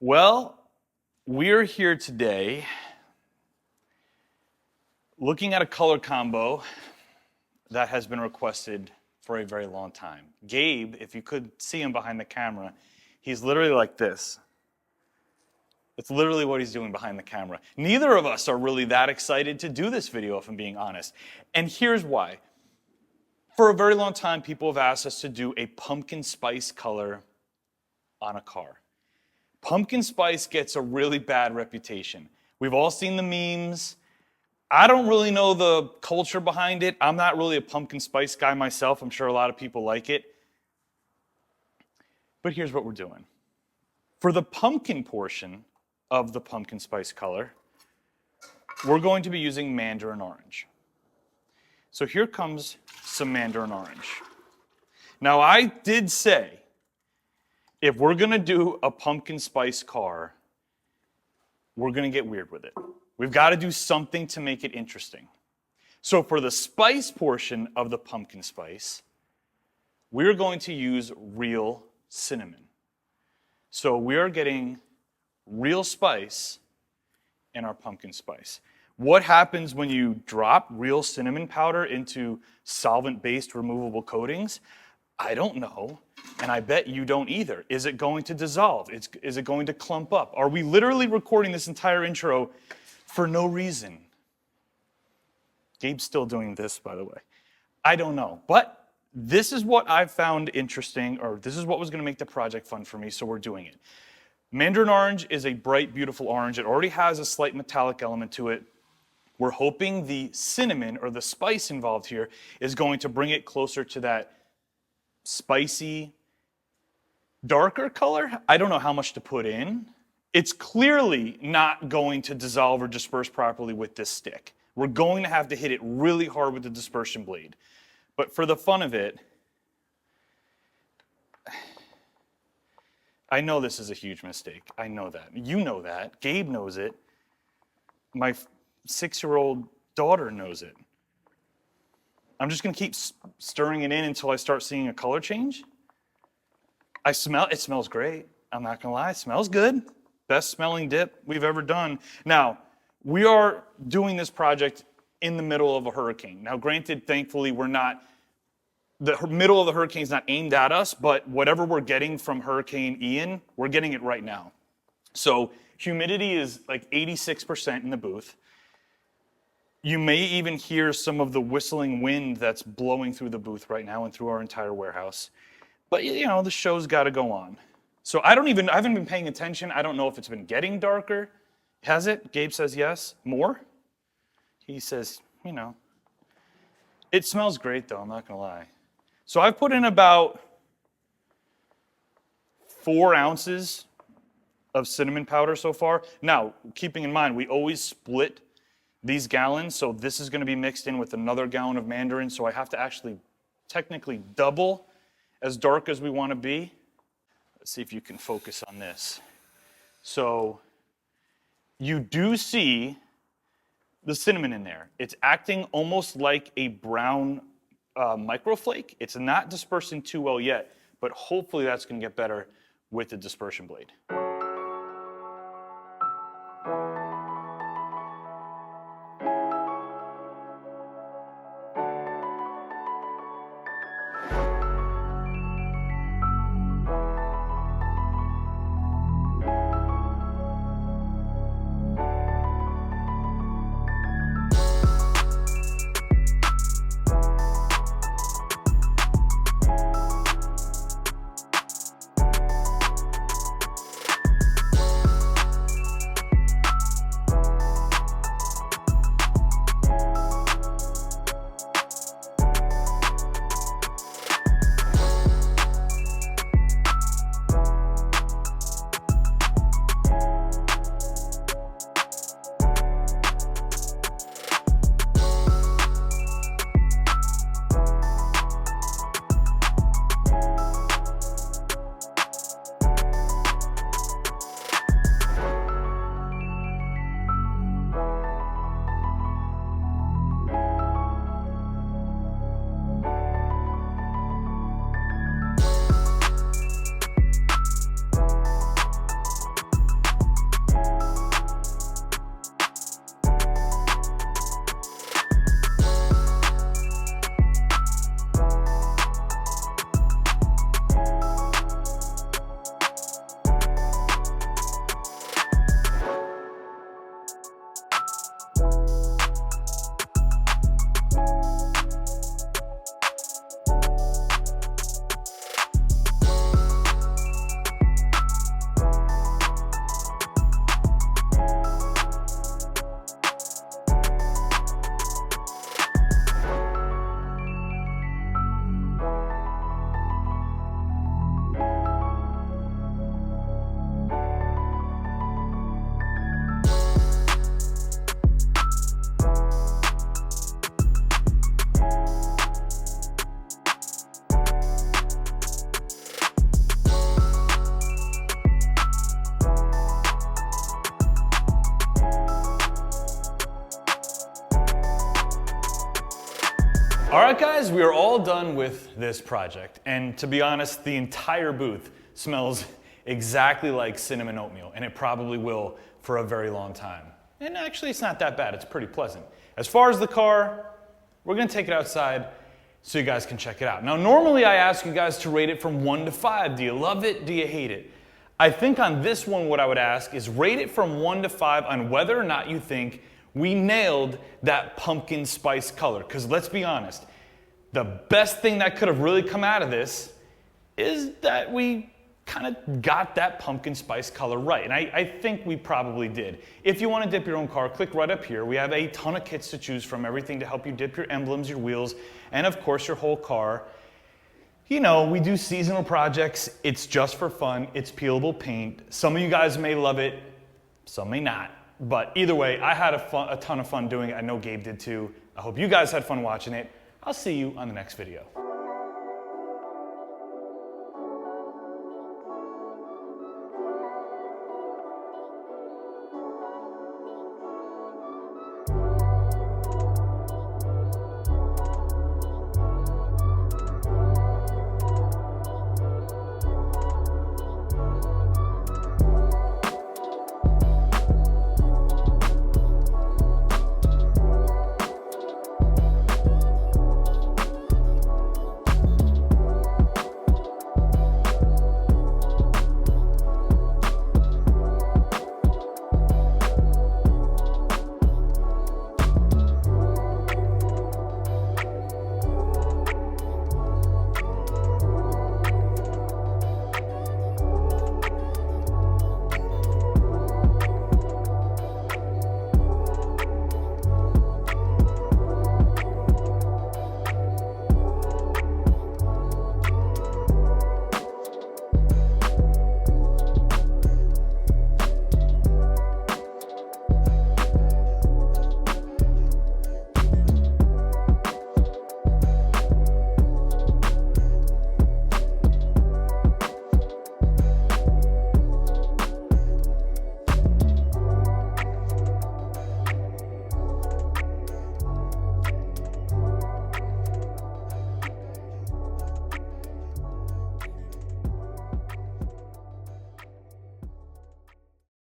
Well, we're here today looking at a color combo that has been requested for a very long time. Gabe, if you could see him behind the camera, he's literally like this. It's literally what he's doing behind the camera. Neither of us are really that excited to do this video, if I'm being honest. And here's why. For a very long time, people have asked us to do a pumpkin spice color on a car. Pumpkin spice gets a really bad reputation. We've all seen the memes. I don't really know the culture behind it. I'm not really a pumpkin spice guy myself. I'm sure a lot of people like it. But here's what we're doing. For the pumpkin portion of the pumpkin spice color, we're going to be using mandarin orange. So here comes some mandarin orange. Now I did say, if we're gonna do a pumpkin spice car, we're gonna get weird with it. We've gotta do something to make it interesting. So for the spice portion of the pumpkin spice, we're going to use real cinnamon. So we are getting real spice in our pumpkin spice. What happens when you drop real cinnamon powder into solvent-based removable coatings? I don't know, and I bet you don't either. Is it going to dissolve? Is it going to clump up? Are we literally recording this entire intro for no reason? Gabe's still doing this, by the way. I don't know, but this is what I've found interesting, or this is what was gonna make the project fun for me, so we're doing it. Mandarin orange is a bright, beautiful orange. It already has a slight metallic element to it. We're hoping the cinnamon, or the spice involved here, is going to bring it closer to that spicy, darker color. I don't know how much to put in. It's clearly not going to dissolve or disperse properly with this stick. We're going to have to hit it really hard with the dispersion blade. But for the fun of it, I know this is a huge mistake. I know that. You know that. Gabe knows it. My 6-year-old daughter knows it. I'm just gonna keep stirring it in until I start seeing a color change. It smells great. I'm not gonna lie, it smells good. Best smelling dip we've ever done. Now, we are doing this project in the middle of a hurricane. Now, granted, thankfully, the middle of the hurricane is not aimed at us, but whatever we're getting from Hurricane Ian, we're getting it right now. So humidity is like 86% in the booth. You may even hear some of the whistling wind that's blowing through the booth right now and through our entire warehouse. But you know, the show's got to go on. So I haven't been paying attention. I don't know if it's been getting darker. Has it? Gabe says yes. More? He says, you know. It smells great though, I'm not gonna lie. So I've put in about 4 ounces of cinnamon powder so far. Now, keeping in mind, we always split these gallons, so this is gonna be mixed in with another gallon of mandarin, so I have to actually technically double as dark as we wanna be. Let's see if you can focus on this. So you do see the cinnamon in there. It's acting almost like a brown microflake. It's not dispersing too well yet, but hopefully that's gonna get better with the dispersion blade. guys, we are all done with this project. And to be honest, the entire booth smells exactly like cinnamon oatmeal, and it probably will for a very long time. And actually, it's not that bad. It's pretty pleasant. As far as the car, we're gonna take it outside so you guys can check it out. Now, normally I ask you guys to rate it from 1 to 5. Do you love it? Do you hate it? I think on this one, what I would ask is rate it from 1 to 5 on whether or not you think we nailed that pumpkin spice color. Because let's be honest, the best thing that could have really come out of this is that we kind of got that pumpkin spice color right. And I think we probably did. If you want to dip your own car, click right up here. We have a ton of kits to choose from, everything to help you dip your emblems, your wheels, and of course your whole car. You know, we do seasonal projects. It's just for fun. It's peelable paint. Some of you guys may love it, some may not. But either way, I had a ton of fun doing it. I know Gabe did too. I hope you guys had fun watching it. I'll see you on the next video.